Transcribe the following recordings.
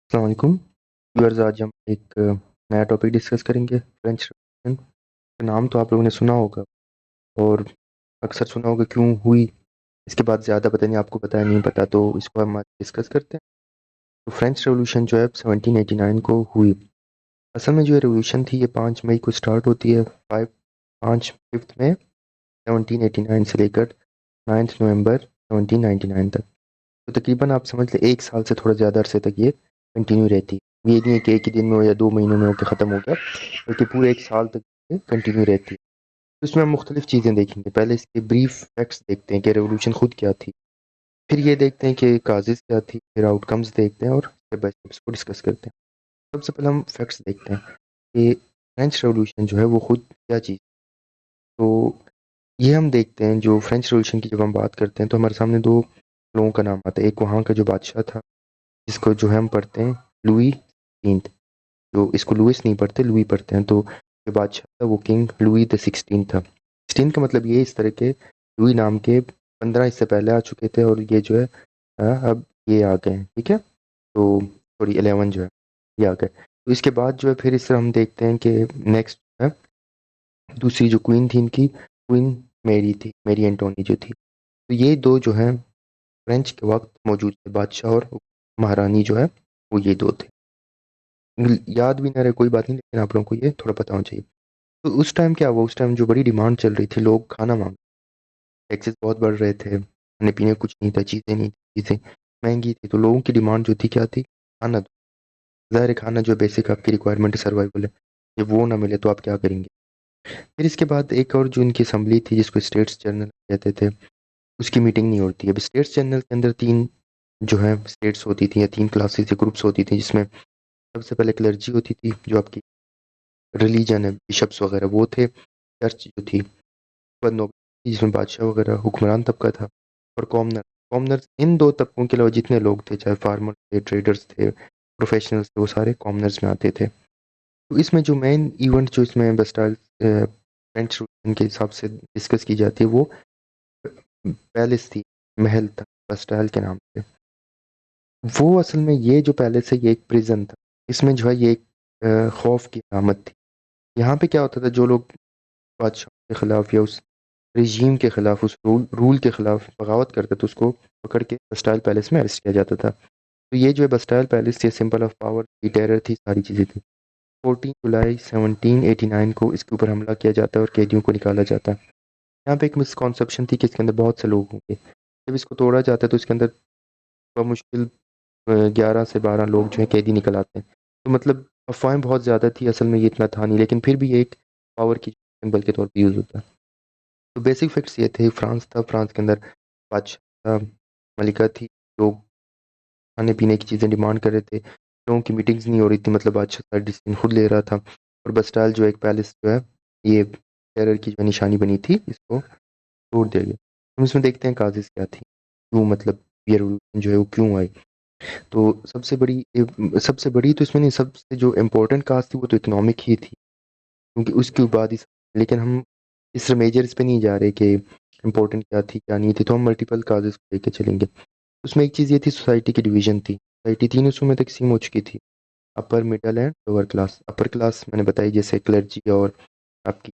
अस्सलाम वालेकुम व्यूअर्स। आज हम एक नया टॉपिक डिस्कस करेंगे, फ्रेंच रेवोल्यूशन। नाम तो आप लोगों ने सुना होगा और अक्सर सुना होगा क्यों हुई। इसके बाद ज़्यादा पता नहीं, आपको पता है नहीं पता, तो इसको हम आज डिस्कस करते हैं। तो फ्रेंच रेवोल्यूशन जो है 1789 को हुई। असल में जो ये रेवोल्यूशन थी ये 5 मई को स्टार्ट होती है। 5 मई 1789 से लेकर 9 नवंबर 1799 तक। तो तकरीबन आप समझ लें 1 साल से थोड़ा ज़्यादा अरसे तक ये कंटिन्यू रहती है। ये नहीं है कि एक ही दिन में हो या 2 महीनों में होकर ख़त्म हो गया, बल्कि पूरे 1 साल तक ये कंटिन्यू रहती है। तो इसमें हम मुख्तलिफ चीज़ें देखेंगे। पहले इसके ब्रीफ फैक्ट्स देखते हैं कि रेवोल्यूशन खुद क्या थी, फिर ये देखते हैं कि काजेज़ क्या थी, फिर आउटकम्स देखते हैं और स्टेप बाय स्टेप इसको डिस्कस करते हैं। सबसे पहले हम फैक्ट्स देखते हैं कि फ्रेंच रेवोल्यूशन जो है वो खुद क्या चीज़। तो ये हम देखते हैं, जो फ्रेंच रेवोल्यूशन की जब हम बात करते हैं तो हमारे सामने दो लोगों का नाम आता है। एक वहाँ का जो बादशाह था, जिसको जो है हम पढ़ते हैं लुई 16th, जो इसको लुइस नहीं पढ़ते, लुई पढ़ते हैं। तो जो बादशाह था वो किंग लुई द 16 था। 16 का मतलब ये इस तरह के लुई नाम के 15 इससे पहले आ चुके थे और ये जो है अब ये आ गए हैं, ठीक है। तो सॉरी 11 जो है ये आ गए। तो इसके बाद जो है फिर इस तरह हम देखते हैं कि नेक्स्ट है दूसरी जो क्वीन थी इनकी, क्वीन मेरी थी, मेरी एंटोनी जो थी। तो ये दो जो है फ्रेंच के वक्त मौजूद थे, बादशाह और महारानी जो है वो ये दो थे। याद भी ना रहे कोई बात नहीं, लेकिन आप लोगों को ये थोड़ा पता होना चाहिए। तो उस टाइम क्या हुआ, उस टाइम जो बड़ी डिमांड चल रही थी, लोग खाना मांग, टैक्सेस बहुत बढ़ रहे थे, खाने पीने कुछ नहीं था, चीज़ें नहीं थी, चीज़ें महंगी थी। तो लोगों की डिमांड जो थी क्या थी, खाना दो। ज़ाहिर है खाना जो बेसिक आपकी रिक्वायरमेंट है, सर्वाइवल है, जब वो ना मिले तो आप क्या करेंगे। फिर इसके बाद एक और जो इनकी असम्बली थी जिसको स्टेट्स जनरल कहते थे, उसकी मीटिंग नहीं होती। अब स्टेट्स जनरल के अंदर तीन जो है स्टेट्स होती थी या तीन क्लासेस या ग्रुप्स होती थी, जिसमें सबसे पहले क्लर्जी होती थी जो आपकी रिलीजन है, बिशप्स वगैरह वो थे। चर्च जो थी, उसके बाद नोबिलिटी जिसमें बादशाह वगैरह हुक्मरान तबका था, और कॉमनर। कॉमनर्स इन दो तबकों के अलावा जितने लोग थे, चाहे फार्मर थे, ट्रेडर्स थे, प्रोफेशनल्स थे, वो सारे कॉमनर्स में आते थे। तो इसमें जो मेन इवेंट जो इसमें बस्टाइल फ्रेंच रेवोल्यूशन के हिसाब से डिस्कस की जाती है, वो पैलेस थी, महल था बस्टाइल के नाम से। वो असल में ये जो पैलेस है ये एक प्रिजन था। इसमें जो है ये एक खौफ की अलामत थी। यहाँ पे क्या होता था, जो लोग बादशाह के खिलाफ या उस रिजीम के खिलाफ, उस रूल के खिलाफ बगावत करते थे, उसको पकड़ के बस्टाइल पैलेस में अरेस्ट किया जाता था। तो ये जो है बस्टाइल पैलेस थी, सिंबल ऑफ पावर थी, टेरर थी, सारी चीज़ें थी। 14 जुलाई 1789 को इसके ऊपर हमला किया जाता है और कैदियों को निकाला जाता है। यहाँ पे एक मिसकॉन्सेप्शन थी कि इसके अंदर बहुत से लोग होंगे। जब इसको तोड़ा जाता है तो इसके अंदर मुश्किल 11 से 12 लोग जो है कैदी निकल आते हैं। तो मतलब अफवाहें बहुत ज़्यादा थी, असल में ये इतना था नहीं, लेकिन फिर भी ये एक पावर की सिंबल के तौर पे यूज़ होता है। तो बेसिक फैक्ट्स ये थे, फ्रांस था, फ्रांस के अंदर बादशाह था, मलिका थी, लोग खाने पीने की चीज़ें डिमांड कर रहे थे, लोगों की मीटिंग्स नहीं हो रही थी, मतलब बादशाह सारा डिसीजन खुद ले रहा था। और बस्टाइल जो एक पैलेस जो है ये टेरर की जो निशानी बनी थी, इसको तोड़ दिया गया। हम इसमें देखते हैं काजेज़ क्या थी, क्यों मतलब ये रेवोल्यूशन जो है वो क्यों आई। तो सबसे बड़ी तो इसमें नहीं, सबसे जो इम्पोर्टेंट काज थी वो तो इकोनॉमिक ही थी, क्योंकि उसके बाद ही। लेकिन हम इस मेजर इस पे नहीं जा रहे कि इम्पोर्टेंट क्या थी क्या नहीं थी, तो हम मल्टीपल काजेस को लेके चलेंगे। उसमें एक चीज़ ये थी, सोसाइटी की डिवीजन थी। सोसाइटी तीन हिस्सों में तकसीम हो चुकी थी, upper middle and lower class. Upper class मैंने बताई, जैसे क्लर्जी और आपकी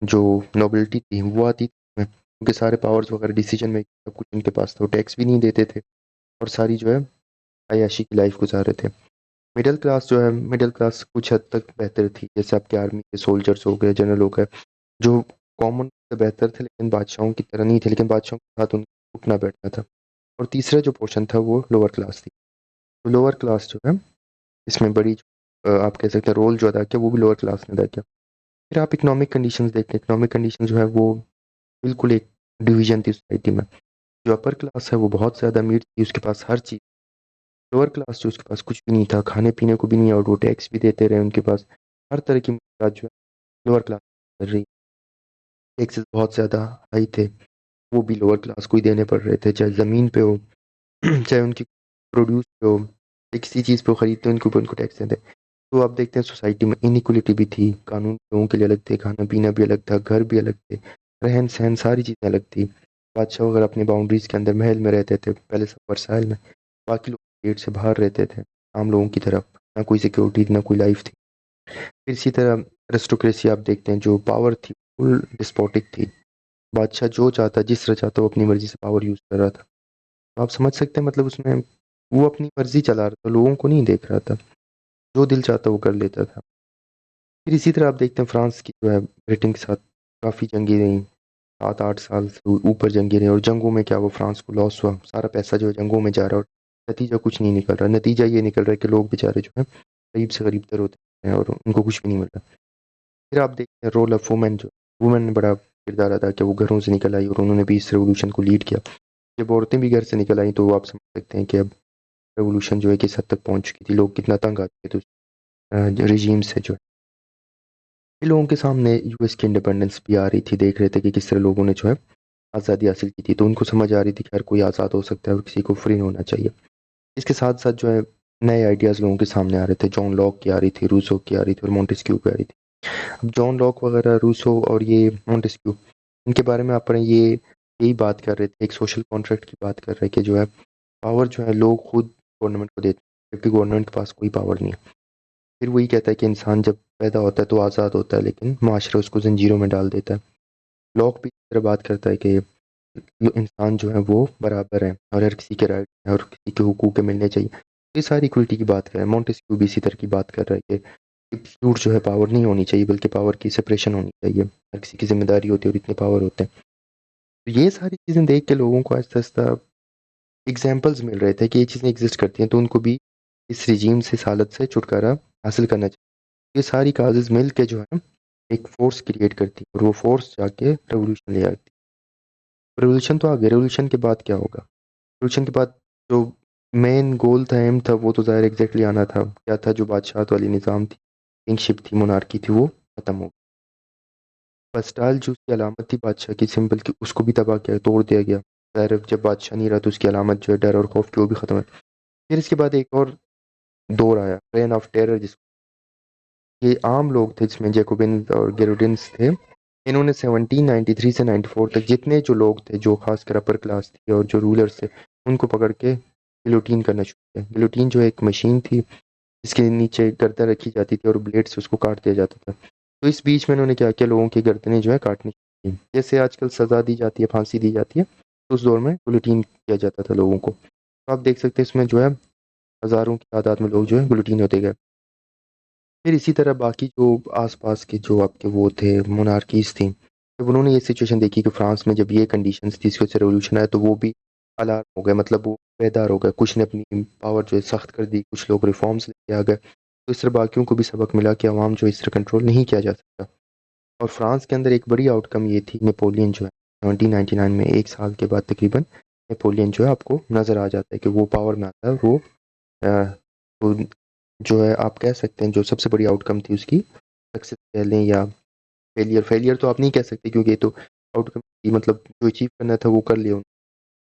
जो नोबिलिटी थी वो आती थी, उनके सारे पावर्स वगैरह डिसीजन में सब कुछ उनके पास था, टैक्स भी नहीं देते थे और सारी जो है अय्याशी की लाइफ गुजार रहे थे। मिडिल क्लास जो है, मिडिल क्लास कुछ हद तक बेहतर थी, जैसे आपके आर्मी के सोल्जर्स हो गए, जनरल हो गए, जो कॉमन से बेहतर थे, लेकिन बादशाहों की तरह नहीं थे, लेकिन बादशाहों के साथ उनको उठना बैठना था। और तीसरा जो पोर्शन था वो लोअर क्लास थी। तो लोअर क्लास जो है इसमें बड़ी आप कह सकते हैं रोल जो अदा किया वो भी लोअर क्लास ने अदा किया। फिर आप इकोनॉमिक कंडीशंस देखते हैं, इकोनॉमिक कंडीशन जो है वो बिल्कुल एक डिवीजन थी सोसाइटी में। जो अपर क्लास है वो बहुत ज़्यादा अमीर थी, उसके पास हर चीज़। लोअर क्लास जो उसके पास कुछ भी नहीं था, खाने पीने को भी नहीं, और वो टैक्स भी देते रहे, उनके पास हर तरह की मुश्किलात जो है लोअर क्लास कर रही। टैक्सेस बहुत ज़्यादा हाई थे, वो भी लोअर क्लास को ही देने पड़ रहे थे, चाहे ज़मीन पे हो चाहे उनकी प्रोड्यूस पे हो, किसी चीज़ पे खरीदते उनके ऊपर उनको टैक्स देते। तो आप देखते हैं सोसाइटी में इनइक्वलिटी भी थी, कानून लोगों के लिए अलग थे, खाना पीना भी अलग था, घर भी अलग थे, रहन सहन सारी चीज़ें अलग थी। बादशाह वगैरह अपनी बाउंड्रीज के अंदर महल में रहते थे, पैलेस ऑफ वर्साइल में, बाकी लोग गेट से बाहर रहते थे। आम लोगों की तरफ, ना कोई सिक्योरिटी थी, ना कोई लाइफ थी। फिर इसी तरह एरिस्टोक्रेसी आप देखते हैं, जो पावर थी फुल डिस्पोटिक थी। बादशाह जो चाहता, जिस तरह चाहता, वो अपनी मर्जी से पावर यूज कर रहा था। तो आप समझ सकते हैं, मतलब उसमें वो अपनी मर्जी चला रहा था, लोगों को नहीं देख रहा था, जो दिल चाहता वो कर लेता था। फिर इसी तरह आप देखते हैं फ्रांस की जो है ब्रिटेन के साथ काफ़ी जंगी रही, 7-8 साल से ऊपर जंगी रही, और जंगों में क्या वो फ्रांस को लॉस हुआ, सारा पैसा जो है जंगों में जा रहा है, और नतीजा कुछ नहीं निकल रहा। नतीजा ये निकल रहा है कि लोग बेचारे जो है गरीब से गरीब तर होते हैं और उनको कुछ भी नहीं मिल रहा। फिर आप देखते हैं रोल ऑफ वुमेन, जो वुमेन ने बड़ा किरदार अदा किया, वो घरों से निकल आई और उन्होंने भी इस रेवोल्यूशन को लीड किया। जब औरतें भी घर से निकल आई तो आप समझ सकते हैं कि अब रेवोल्यूशन जो है किस हद तक पहुंच चुकी थी, लोग कितना तंग आ चुके थे उस रिजीम से। जो ये लोगों के सामने यूएस की इंडिपेंडेंस भी आ रही थी, देख रहे थे कि किस तरह लोगों ने जो है आज़ादी हासिल की थी, तो उनको समझ आ रही थी कि हर कोई आज़ाद हो सकता है और किसी को फ्री होना चाहिए। इसके साथ साथ जो है नए आइडियाज़ लोगों के सामने आ रहे थे, जॉन लॉक की आ रही थी, रूसो की आ रही थी और मोंटेस्क्यू की आ रही थी। अब जॉन लॉक वगैरह, रूसो और ये मोंटेस्क्यू, इनके बारे में आप पढ़ें, ये यही बात कर रहे थे, एक सोशल कॉन्ट्रैक्ट की बात कर रहे हैं कि जो है पावर जो है लोग खुद गवर्नमेंट को देते हैं, जबकि गवर्नमेंट के पास कोई पावर नहीं है। फिर वही कहता है कि इंसान जब पैदा होता है तो आज़ाद होता है, लेकिन माशरा उसको जंजीरों में डाल देता है। लॉक भी इस तरह बात करता है कि इंसान जो है वो बराबर है और हर किसी के राइट है और किसी के हुकूक मिलने चाहिए। ये सारी इक्वलिटी की बात कर रहे हैं। मोंटेस्क्यू भी इसी तरह की बात कर रहा है कि एब्सोल्यूट जो है पावर नहीं होनी चाहिए, बल्कि पावर की सेपरेशन होनी चाहिए, हर किसी की जिम्मेदारी होती है और इतने पावर होते हैं। तो ये सारी चीज़ें देख के लोगों को आहिस्ता आहिस्ता एग्जाम्पल्स मिल रहे थे कि ये चीज़ें एग्जिस्ट करती हैं, तो उनको भी इस रिजीम से, इस हालत से छुटकारा हासिल करना चाहिए। ये सारी काजेज मिल के जो है एक फोर्स क्रिएट करती है और वो फोर्स जाके रेवोल्यूशन ले आती है। रेवोल्यूशन तो आ गया, रेवोल्यूशन के बाद क्या होगा? रेवोल्यूशन के बाद जो मेन गोल था, एम था, वो तो ज़ाहिर एग्जैक्टली आना था, क्या था, जो बादशाहत वाली निज़ाम थी, किंगशिप थी, मोनार्की थी, वो खत्म हो गई। बस्टाइल जो उसकी अलामत थी बादशाह की, सिंबल की, उसको भी तबाह किया, तोड़ दिया गया। ज़ाहिर जब बादशाह नहीं रहा तो उसकी अलामत जो है डर और खौफ की, वो भी खत्म है। फिर इसके बाद एक और दौर आया, रेन ऑफ टेरर, जिसको ये आम लोग थे, जिसमें जैकोबिन और गेरोडिन्स थे। इन्होंने 1793 से 94 तक जितने जो लोग थे, जो खासकर अपर क्लास थी और जो रूलर्स थे, उनको पकड़ के गिलोटीन करना शुरू किया। गिलोटीन जो एक मशीन थी, जिसके नीचे गर्दन रखी जाती थी और ब्लेड से उसको काट दिया जाता था। तो इस बीच में उन्होंने क्या किया, लोगों की गर्दनें जो है काटनी शुरू की। जैसे आजकल सजा दी जाती है, फांसी दी जाती है, तो उस दौर में गिलोटीन किया जाता था लोगों को। तो आप देख सकते हैं इसमें जो है हजारों की तादाद में लोग जो है गिलोटीन होते गए। फिर इसी तरह बाकी जो आस-पास के जो आपके वो थे, मोनार्कीज़ थी, जब उन्होंने ये सिचुएशन देखी कि फ्रांस में जब ये कंडीशंस थी, इसकी वजह से रेवोल्यूशन आया, तो वो भी अलार्म हो गए, मतलब वो बेदार हो गए। कुछ ने अपनी पावर जो है सख्त कर दी, कुछ लोग रिफॉर्म्स लेके आ गए। तो इस तरह बाकियों को भी सबक मिला कि अवाम जो है इस तरह कंट्रोल नहीं किया जा सकता। और फ्रांस के अंदर एक बड़ी आउटकम ये थी, नेपोलियन जो है 1799 में, 1 साल के बाद तकरीबन, नेपोलियन जो है आपको नज़र आ जाता है कि वो पावर में आता है। वो तो जो है आप कह सकते हैं जो सबसे बड़ी आउटकम थी उसकी, सक्सेस कह लें या फेलियर। फेलियर तो आप नहीं कह सकते, क्योंकि ये तो आउटकम थी, मतलब जो अचीव करना था वो कर लिया उन्होंने।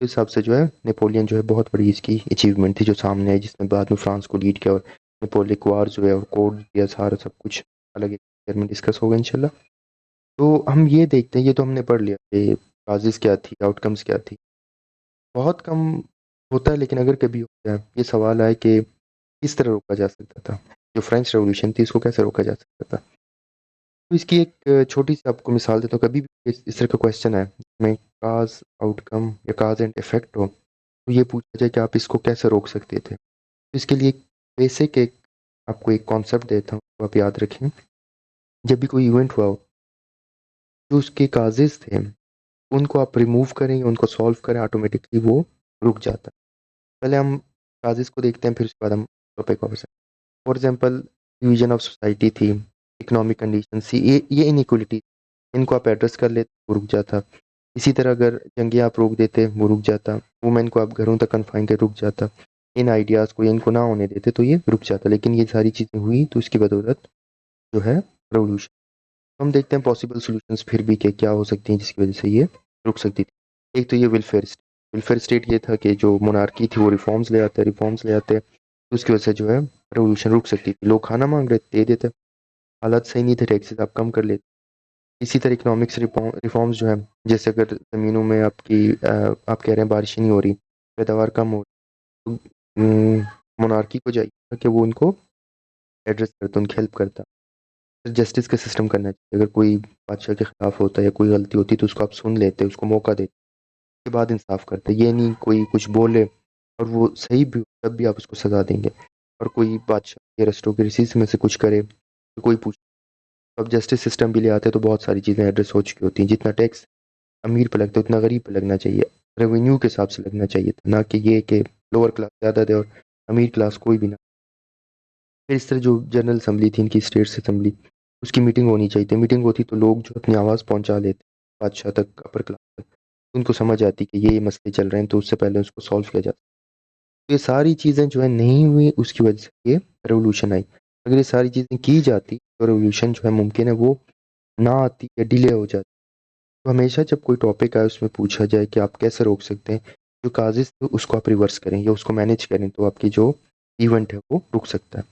उस हिसाब से जो है नेपोलियन जो है बहुत बड़ी इसकी अचीवमेंट थी जो सामने है, जिसने बाद में फ्रांस को लीड किया और नेपोलिक वार जो है और कोड दिया, सारा सब कुछ अलग एक लेक्चर में डिस्कस होगा इंशाल्लाह। तो हम ये देखते हैं, ये तो हमने पढ़ लिया कि काजेज़ क्या थी, आउटकम्स क्या थी। बहुत कम होता है, लेकिन अगर कभी हो जाए, ये सवाल आए कि किस तरह रोका जा सकता था, जो फ्रेंच रेवोल्यूशन थी इसको कैसे रोका जा सकता था। तो इसकी एक छोटी सी आपको मिसाल देता हूँ। कभी भी इस तरह का क्वेश्चन है जिसमें काज आउटकम या काज एंड इफेक्ट हो, तो ये पूछा जाए कि आप इसको कैसे रोक सकते थे। तो इसके लिए बेसिक एक आपको एक कॉन्सेप्ट देता हूँ, तो आप याद रखें। जब भी कोई इवेंट हुआ हो, जो उसके काजेज थे, उनको आप रिमूव करें या उनको सॉल्व करें, ऑटोमेटिकली वो रुक जाता है। पहले हम काजेज को देखते हैं, फिर उसके बाद हम टॉपिक वापस। For example, division of society थी, इकोनॉमिक कंडीशन थी, ये इनइक्वलिटी, इनको आप एड्रेस कर लेते, वो रुक जाता। इसी तरह अगर जंगे आप रोक देते, वो रुक जाता। वुमेन को आप घरों तक कन्फाइन कर, रुक जाता। इन आइडियाज़ को इनको ना होने देते तो ये रुक जाता। लेकिन ये सारी चीज़ें हुई तो इसकी बदौलत जो है रेवोल्यूशन। हम देखते हैं पॉसिबल सॉल्यूशंस फिर भी कि क्या हो सकती हैं जिसकी वजह से ये रुक सकती थी। एक तो ये वेलफेयर स्टेट। वेलफेयर स्टेट ये था कि जो मोनार्की थी वो रिफॉर्म्स ले आते, तो उसकी वजह से जो है रेवोल्यूशन रुक सकती थी। लोग खाना मांग रहे थे, दे देते। हालात सही नहीं थे, टैक्सेस आप कम कर लेते। इसी तरह इकोनॉमिक्स रिफॉर्म्स जो है, जैसे अगर ज़मीनों में आप कह रहे हैं बारिश नहीं हो रही, पैदावार कम हो रही, तो मोनार्की को जाइए, था कि वो उनको एड्रेस करता, उनकी हेल्प करता। फिर जस्टिस का सिस्टम करना चाहिए, अगर कोई बादशाह के खिलाफ होता है या कोई गलती होती है तो उसको आप सुन लेते, उसको मौका देते, उसके बाद इंसाफ करते। ये नहीं कोई कुछ बोले और वो सही भी हो तब भी आप उसको सजा देंगे, और कोई बादशाह के रेस्टों के रिसीट्स में से कुछ करे तो कोई पूछ। तो अब जस्टिस सिस्टम भी ले आते हैं तो बहुत सारी चीज़ें एड्रेस हो चुकी होती हैं। जितना टैक्स अमीर पे लगता है उतना गरीब पे लगना चाहिए, रेवेन्यू के हिसाब से लगना चाहिए था, ना कि ये कि लोअर क्लास ज़्यादा दे और अमीर क्लास कोई भी ना। फिर इस तरह जो जनरल असम्बली थी इनकी, स्टेट्स असम्बली, उसकी मीटिंग होनी चाहिए थी। मीटिंग होती तो लोग जो अपनी आवाज़ पहुंचा लेते बादशाह तक, अपर क्लास तक, उनको समझ आती कि ये मसले चल रहे हैं तो उससे पहले उसको सॉल्व किया जाता। तो ये सारी चीज़ें जो है नहीं हुई, उसकी वजह से ये रेवोल्यूशन आई। अगर ये सारी चीज़ें की जाती तो रेवोल्यूशन जो है मुमकिन है वो ना आती या डिले हो जाती। तो हमेशा जब कोई टॉपिक आए उसमें पूछा जाए कि आप कैसे रोक सकते हैं, जो काजेज़ थे उसको आप रिवर्स करें या उसको मैनेज करें तो आपकी जो इवेंट है वो रुक सकता है।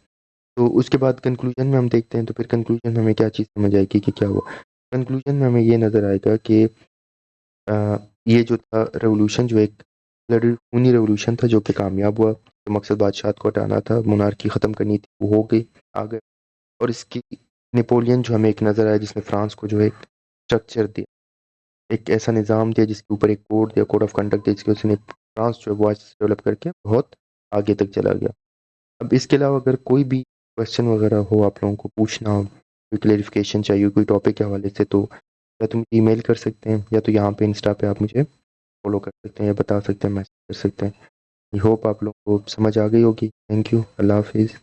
तो उसके बाद कंक्लूजन में हम देखते हैं, तो फिर कंक्लूजन में हमें क्या चीज़ समझ आएगी कि क्या हुआ। कंक्लूजन में हमें ये नज़र आएगा कि अ, ये जो था रेवोल्यूशन जो एक ब्लडी खूनी रेवोल्यूशन था जो कि कामयाब हुआ। जो मकसद बादशाह को हटाना था, मोनार्की ख़त्म करनी थी, वो हो गई, आ गए। और इसकी नेपोलियन जो हमें एक नज़र आया जिसने फ्रांस को जो है एक स्ट्रक्चर दिया, एक ऐसा निज़ाम दिया जिसके ऊपर एक कोड दिया, कोड ऑफ कंडक्ट दिया, जिसकी उसने फ्रांस जो है वो डेवलप करके बहुत आगे तक चला गया। अब इसके अलावा अगर कोई भी क्वेश्चन वगैरह हो, आप लोगों को पूछना हो, कोई क्लेरिफिकेशन चाहिए कोई टॉपिक के हवाले से, तो या तो मुझे ईमेल कर सकते हैं या तो यहाँ पे इंस्टा पे आप मुझे फॉलो कर सकते हैं या बता सकते हैं, मैसेज कर सकते हैं। आई होप आप लोगों को समझ आ गई होगी। Thank you. अल्लाह हाफिज़।